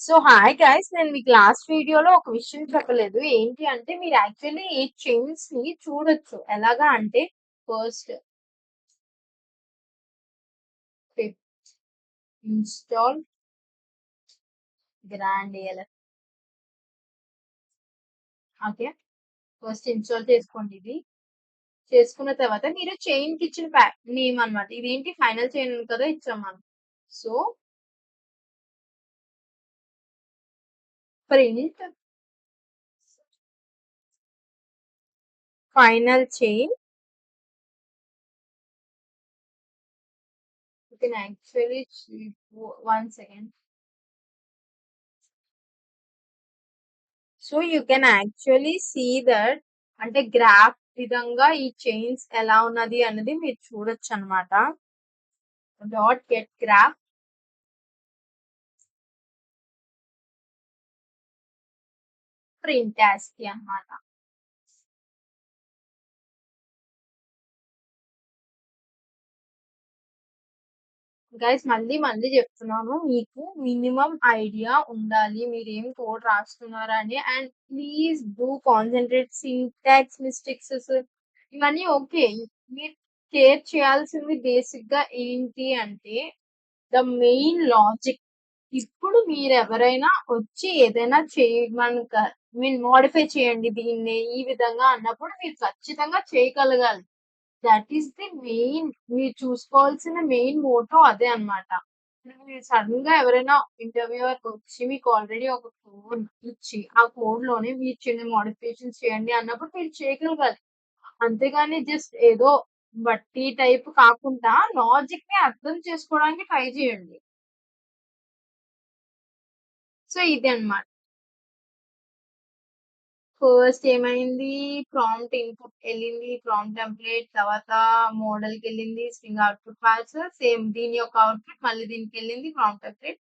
So hi guys, నేను మీకు last వీడియోలో ఒక విషయం చెప్పలేదు. ఏంటి అంటే మీరు యాక్చువల్లీ ఈ చైన్స్ ని చూడొచ్చు. ఎలాగా అంటే first install grand ALF. Okay, first install చేసుకోండి. ఇది చేసుకున్న తర్వాత మీరు చైన్ కి ఇచ్చిన నేమ్ అనమాట. ఇదేంటి ఫైనల్ చైన్ కదా ఇచ్చాం మనం. So print final chain. You can actually one second. So you can actually see that అంటే గ్రాఫ్ విధంగా ఈ చైన్స్ ఎలా ఉన్నది అనేది మీరు చూడొచ్చు అనమాట. Dot get graph print ASCII అనమాట. గైస్ మళ్ళీ మళ్ళీ చెప్తున్నాను, మీకు మినిమం ఐడియా ఉండాలి మీరు ఏం కోడ్ రాస్తున్నారా అని. And please do concentrate. Syntax mistakes ఇవన్నీ ఓకే, మీరు కేర్ చేయాల్సింది బేసిక్ గా ఏంటి అంటే ద మెయిన్ లాజిక్. ఇప్పుడు మీరు ఎవరైనా వచ్చి ఏదైనా చేయమనక మీన్ మోడిఫై చేయండి దీన్ని ఈ విధంగా అన్నప్పుడు మీరు ఖచ్చితంగా చేయగలగాలి. దట్ ఈస్ ది మెయిన్, మీరు చూసుకోవాల్సిన మెయిన్ మోటో అదే అన్నమాట. మీరు సడన్ గా ఎవరైనా ఇంటర్వ్యూవర్ వచ్చి మీకు ఆల్రెడీ ఒక కోడ్ ఇచ్చి ఆ కోడ్ లోనే మీరు చిన్న మోడిఫికేషన్స్ చేయండి అన్నప్పుడు మీరు చేయగలగాలి. అంతేగాని జస్ట్ ఏదో బట్టి టైప్ కాకుండా లాజిక్ ని అర్థం చేసుకోవడానికి ట్రై చేయండి. సో ఇది అన్నమాట. ఫస్ట్ ఏమైంది, ప్రాంప్ట్ ఇన్పుట్ వెళ్ళింది, ప్రాంప్ట్ టెంప్లెట్, తర్వాత మోడల్ కి వెళ్ళింది, స్ట్రింగ్ అవుట్పుట్ పాస్, సేమ్ దీని యొక్క అవుట్పుట్ మళ్ళీ దీనికి వెళ్ళింది, prompt template,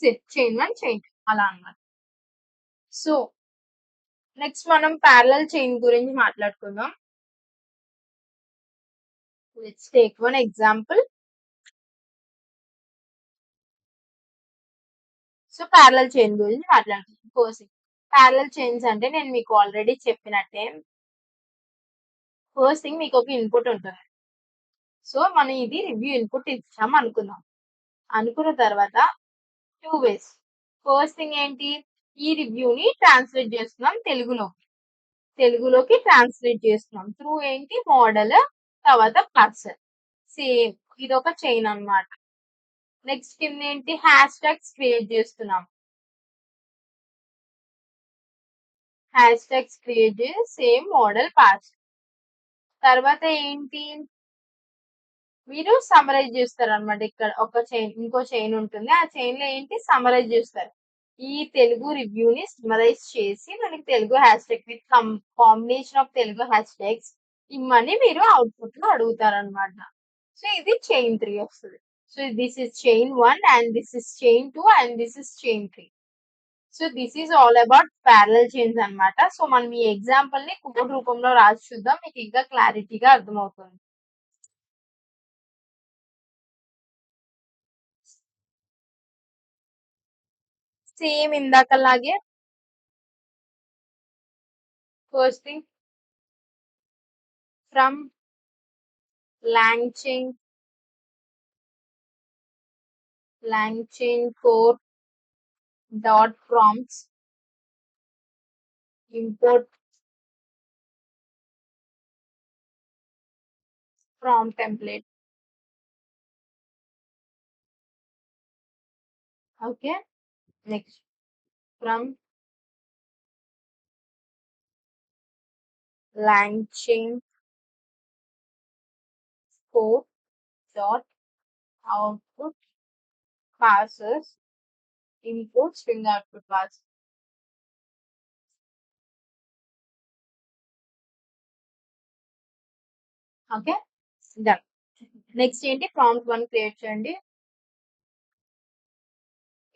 set chain one chain అలా అన్నమాట. సో నెక్స్ట్ మనం ప్యారలల్ చైన్ గురించి మాట్లాడుకుందాం. Let's take one example. So parallel chain గురించి మాట్లాడుకుందాం. ఫస్ట్ ప్యారలల్ చైన్స్ అంటే నేను మీకు ఆల్రెడీ చెప్పినట్టే, ఫస్ట్ థింగ్ మీకు ఒక ఇన్పుట్ ఉంటుంది. సో మనం ఇది రివ్యూ ఇన్పుట్ ఇచ్చాం అనుకుందాం. అనుకున్న తర్వాత టూ వేస్. ఫస్ట్ థింగ్ ఏంటి, ఈ రివ్యూని ట్రాన్స్లేట్ చేస్తున్నాం తెలుగులోకి ట్రాన్స్లేట్ చేస్తున్నాం త్రూ ఏంటి మోడల్, తర్వాత పార్సర్. సేమ్ ఇది ఒక చైన్ అన్నమాట. నెక్స్ట్ కింద ఏంటి హ్యాష్ ట్యాగ్స్ క్రియేట్ చేస్తున్నాం. హ్యాష్ ట్యాగ్స్ క్రియేట్ చేసి సేమ్ మోడల్ పార్స్. తర్వాత ఏంటి, మీరు సమరైజ్ చేస్తారు అనమాట. ఇక్కడ ఒక చైన్ ఇంకో చైన్ ఉంటుంది, ఆ చైన్ లో ఏంటి సమరైజ్ చేస్తారు. ఈ తెలుగు రివ్యూని సమరైజ్ చేసి మనకి Telugu hash tag with combination of Telugu hash tags ఇమ్మని మీరు అవుట్పుట్ లో అడుగుతారు అనమాట. సో ఇది చైన్ 3 వస్తుంది. So this is chain 1 and this is chain 2 and this is chain 3. So this is all about parallel chains అన్నమాట. సో మనం ఈ ఎగ్జాంపుల్ ని కోడ్ రూపంలో రాసి చూద్దాం, మీకు ఇంకా క్లారిటీగా అర్థమవుతుంది. సేమ్ ఇందాకలాగే first thing from LangChain core dot prompts import prompt template. Okay, next from LangChain core dot output passes input string output pass. Okay done. Next ఏంటి ప్రాంప్ట్ 1 క్రియేట్ చేయండి.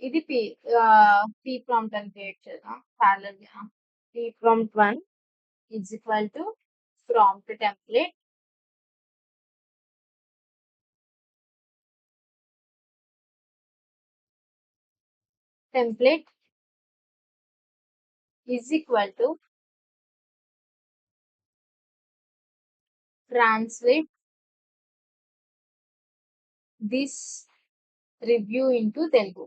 ఇది పీ ప్రాంప్ట్ అని క్రియేట్ చేద్దాం parallel గా. P prompt 1 is equal to prompt template is equal to translate this review into Telugu.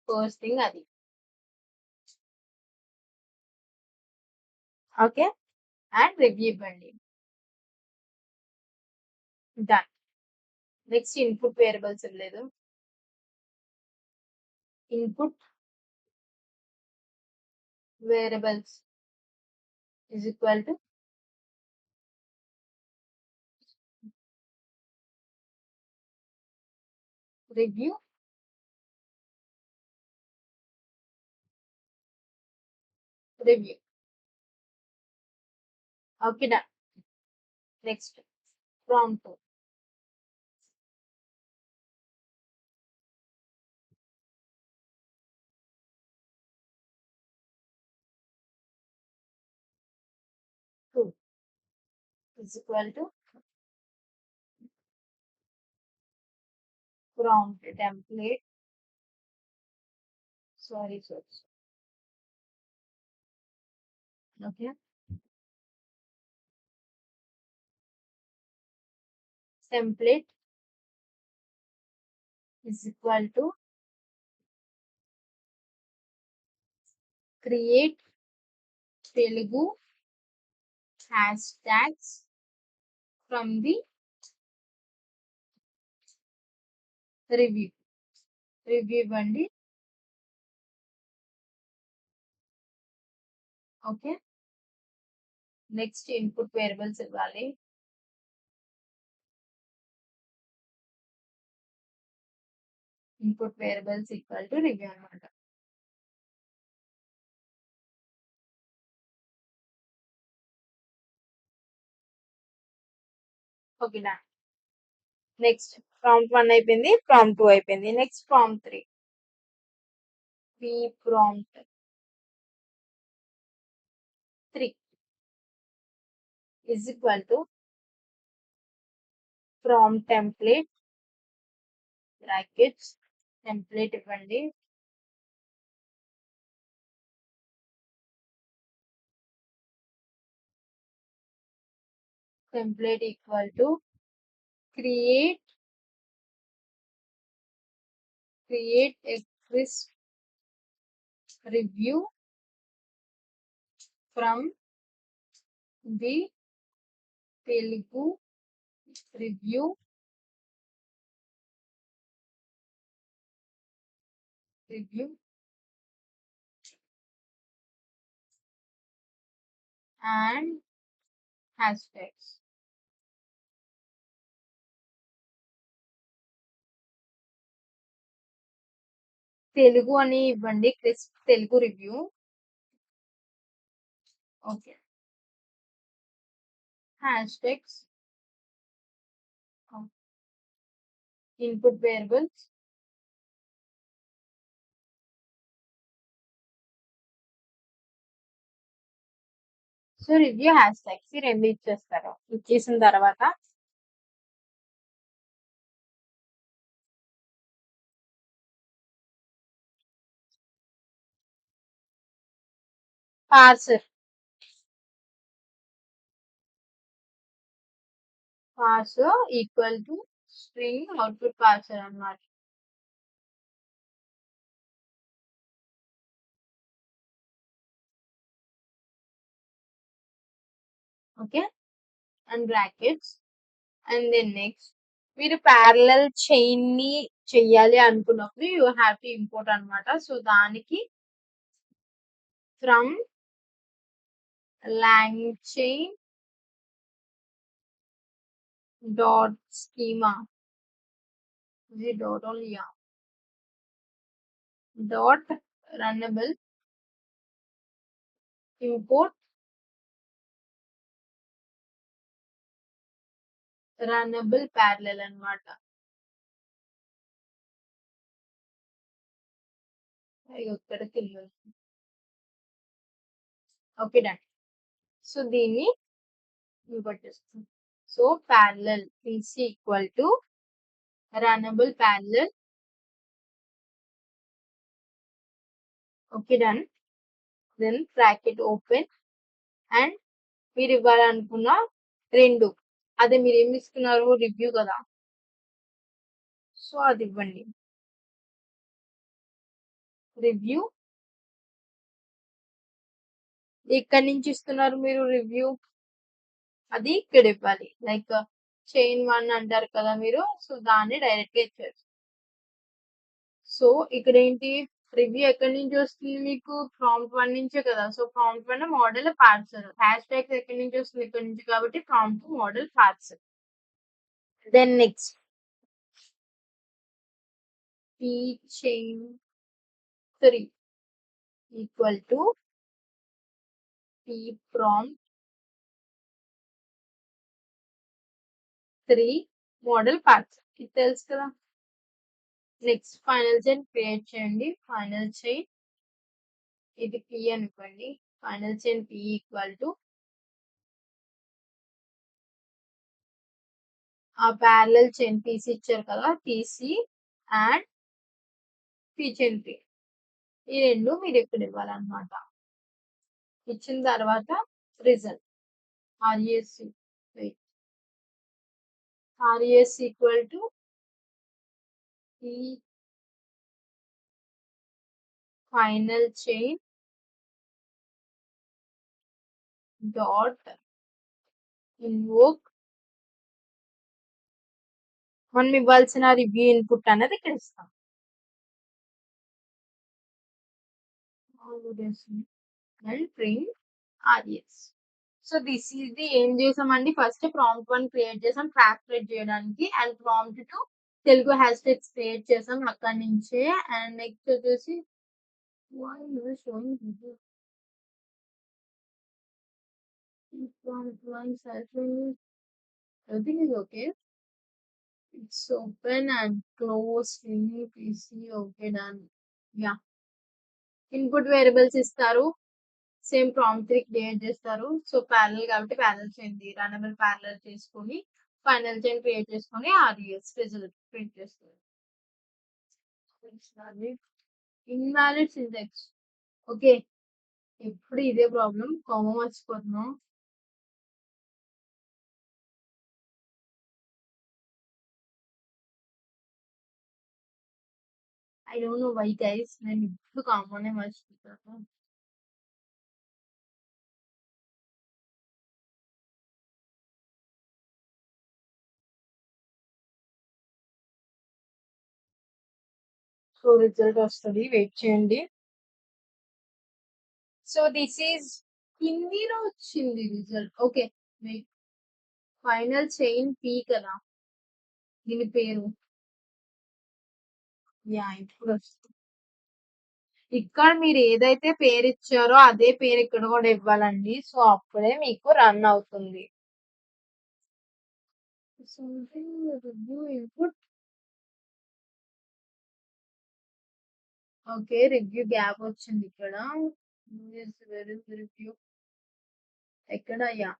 First thing అది. Okay, and review ఇవ్వండి. Done. Next input variables ఇవ్వలేదు. Input variables is equal to review review. Okay, done. Next, prompt two is equal to prompt template. Sorry. Okay. Template is equal to create Telugu hashtags from the review. Review ఇవ్వండి. Okay, next input variables ఇవ్వాలి. Input variables equal to review అనమాట. ఓకేనా. Next prompt 1 అయిపోయింది, prompt 2 అయిపోయింది. Next prompt 3. Prompt 3 is equal to prompt template brackets template ఇవ్వండి. Template equal to create a crisp review from the Telugu review and hashtags. Telugu అని ఇవ్వండి, crisp Telugu review. Okay, hashtags input variables so review hashtags రెండు ఇచ్చేస్తారు. ఇచ్చేసిన తర్వాత parser equal to string output parser అన్నమాట. Okay, and brackets. And then next మీరు parallel chain ని చెయ్యాలి అనుకున్నప్పుడు యూ హ్యావ్ టు ఇంపోర్ట్ అనమాట. సో దానికి from LangChain dot schema dot only dot runnable import runnable parallel అనమాట. ఇక్కడికి ఓకే, డన్. సో దీన్ని ఇంపోర్ట్ చేస్తాం. So parallel pc equal to runnable parallel. Okay, done. Then bracket open and మీరు ఇవ్వాలనుకున్న 2 అదే మీరేమి ఇస్తున్నారు రివ్యూ కదా! సో, అది ఇవ్వండి. రివ్యూ ఎక్కడి నుంచి ఇస్తున్నారు మీరు రివ్యూ? అది ఇక్కడ ఇవ్వాలి. లైక్ చైన్ 1 అంటారు కదా మీరు. సో, దాన్ని డైరెక్ట్‌గా ఇచ్చేయొచ్చు. సో, ఇక్కడేంటి రివ్యూ ఎక్కడి నుంచి వస్తుంది మీకు? ప్రాంప్ట్ 1 నుంచే కదా! So, prompt 1 model parser. Hashtags ఎక్కడి నుంచి వస్తుంది? ఇక్కడి నుంచి కాబట్టి prompt model parser. Then next p chain 3 equal to p prompt 3 model parser. ఇది తెలుసు కదా! నెక్స్ట్ ఫైనల్ చైన్ క్రియేట్ చేయండి. ఫైనల్ చైన్ ఇది p అనుకోండి. Final chain p equal to ఆ ప్యారలల్ చైన్ పీసీ ఇచ్చారు కదా! పీసీ అండ్ p chain 3 ఈ 2 మీరు ఇక్కడ ఇవ్వాలన్నమాట. ఇచ్చిన తర్వాత result RES wait RES equal to p final chain dot invoke మనం ఇవ్వాల్సిన రివ్యూ ఇన్పుట్ అనేది ఇక్కడ ఇస్తాం. And print RES. So this is the ఏం చేసామండి ఫస్ట్ ప్రాంప్ట్ 1 క్రియేట్ చేసాం ట్రాక్ క్రియేట్ చేయడానికి and prompt 2 Telugu hashtags create చేసాం అక్కడి నుంచే అండ్ నెక్స్ట్ వచ్చేసి why you are showing video everything is okay. It's open and close mini PC. Okay, done. Yeah. Input variables ఇస్తారు same prompt 3 create చేస్తారు so parallel కాబట్టి parallel chain runnable parallel చేసుకొని final chain create చేసుకొని RES result print చేస్తారు. Invalid syntax okay ఎప్పుడు ఇదే problem comma మర్చిపోతున్నాం. I don't know why guys నేను ఇప్పుడు కామనే మర్చిపోతాను. సో రిజల్ట్ వస్తుంది వెయిట్ చేయండి. సో దిస్ ఈజ్ హిందీలో వచ్చింది result okay wait final chain పీ కదా దీని పేరు యా ఇప్పుడు వస్తుంది. ఇక్కడ మీరు ఏదైతే పేరు ఇచ్చారో అదే పేరు ఇక్కడ కూడా ఇవ్వాలండి సో అప్పుడే మీకు రన్ అవుతుంది. Review input okay review gap వచ్చింది ఇక్కడ రివ్యూ ఎక్కడ yeah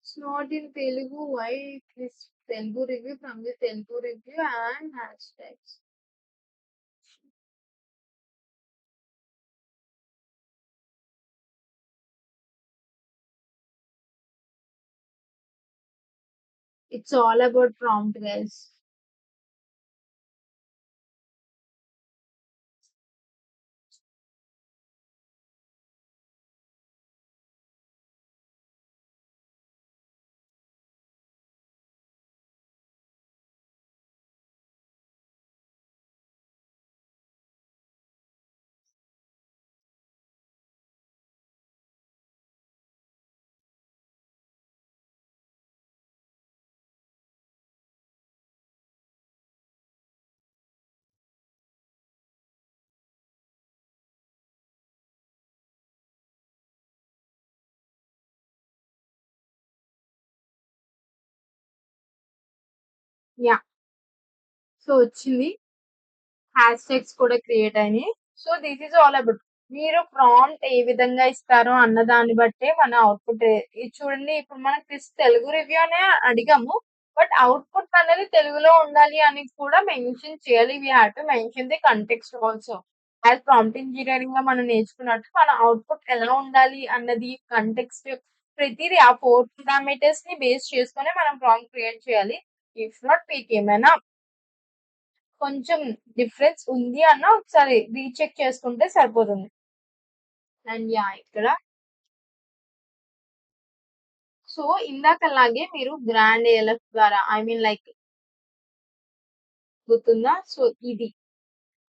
it's not in Telugu. Why this Telugu review from the Telugu review and hashtags. It's all about prompt, guys. Yeah. So వచ్చింది హ్యాష్ ట్యాగ్స్ కూడా create అయినాయి. So this is all about మీరు prompt ఏ విధంగా ఇస్తారో అన్న దాన్ని బట్టే మన అవుట్పుట్. ఇది చూడండి, ఇప్పుడు మనం తెలుగు రివ్యూ అనే అడిగాము, బట్ అవుట్పుట్ అనేది తెలుగులో ఉండాలి అని కూడా మెన్షన్ చేయాలి. We have to mention the context also. As prompt engineering లో మనం నేర్చుకున్నట్టు మన అవుట్పుట్ ఎలా ఉండాలి అన్నది కంటెక్స్ట్ ప్రతిదీ ఆ 4 పారామీటర్స్ ని బేస్ చేసుకొని మనం ప్రాంప్ట్ క్రియేట్ చేయాలి. ఇఫ్ నాట్ మీకు ఏమైనా కొంచెం డిఫరెన్స్ ఉంది అన్న ఒకసారి రీచెక్ చేసుకుంటే సరిపోతుంది. అండ్ ఇక్కడ సో ఇందాకలాగే మీరు గ్రాండ్ ఏఎల్ఎఫ్ ద్వారా ఐ మీన్ లైక్ గుర్తుందా? సో ఇది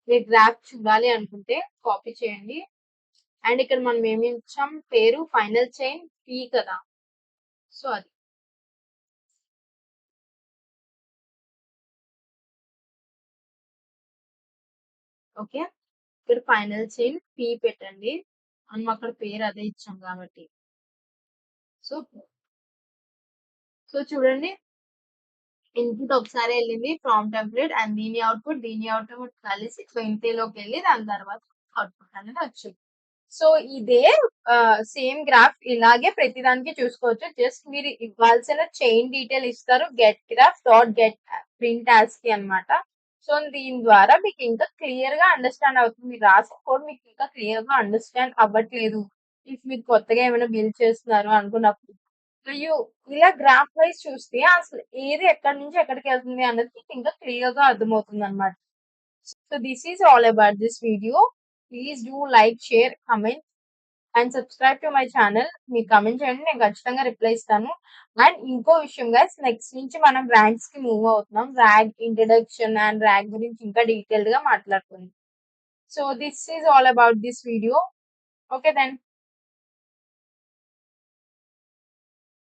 మీరు గ్రాఫ్ చూడాలి అనుకుంటే కాపీ చేయండి. అండ్ ఇక్కడ మనం ఏమి ఇచ్చాం, పేరు ఫైనల్ చైన్ పీ కదా, సో అది ఓకే. ఇక్కడ ఫైనల్ చైన్ పీ పెట్టండి. మనం అక్కడ పేరు అదే ఇచ్చాం కాబట్టి. సో సో చూడండి, ఇన్పుట్ ఒకసారి వెళ్ళింది ప్రాంప్ట్ టెంప్లెట్ అండ్ దీని అవుట్పుట్ కలిసి 20 లోకి వెళ్ళి దాని తర్వాత అవుట్పుట్ అనేది వచ్చింది. సో ఇదే సేమ్ గ్రాఫ్ ఇలాగే ప్రతిదానికి చూసుకోవచ్చు. జస్ట్ మీరు ఇవ్వాల్సిన చైన్ డీటెయిల్ ఇస్తారు, get graph dot get print as కి అనమాట. సో దీని ద్వారా మీకు ఇంకా క్లియర్ గా అండర్స్టాండ్ అవుతుంది. మీరు రాసిన కోడ్ మీకు ఇంకా క్లియర్ గా అండర్స్టాండ్ అవ్వట్లేదు, ఇఫ్ మీరు కొత్తగా ఏమైనా బిల్డ్ చేస్తున్నారు అనుకున్నప్పుడు మరియు ఇలా గ్రాఫ్ వైజ్ చూస్తే అసలు ఏది ఎక్కడి నుంచి ఎక్కడికి వెళ్తుంది అన్నది మీకు ఇంకా క్లియర్ గా అర్థమవుతుంది అనమాట. So this is all about this video. Please do like, share, comment and subscribe to my channel. మీరు కమెంట్ చేయండి, నేను ఖచ్చితంగా రిప్లై ఇస్తాను. అండ్ ఇంకో విషయం గైస్, నెక్స్ట్ నుంచి మనం ర్యాంక్స్ కి మూవ్ అవుతున్నాం. ర్యాంక్ ఇంట్రడక్షన్ అండ్ ర్యాంక్ గురించి ఇంకా డీటెయిల్డ్ గా మాట్లాడుకుందాం. So this is all about this video. Okay then.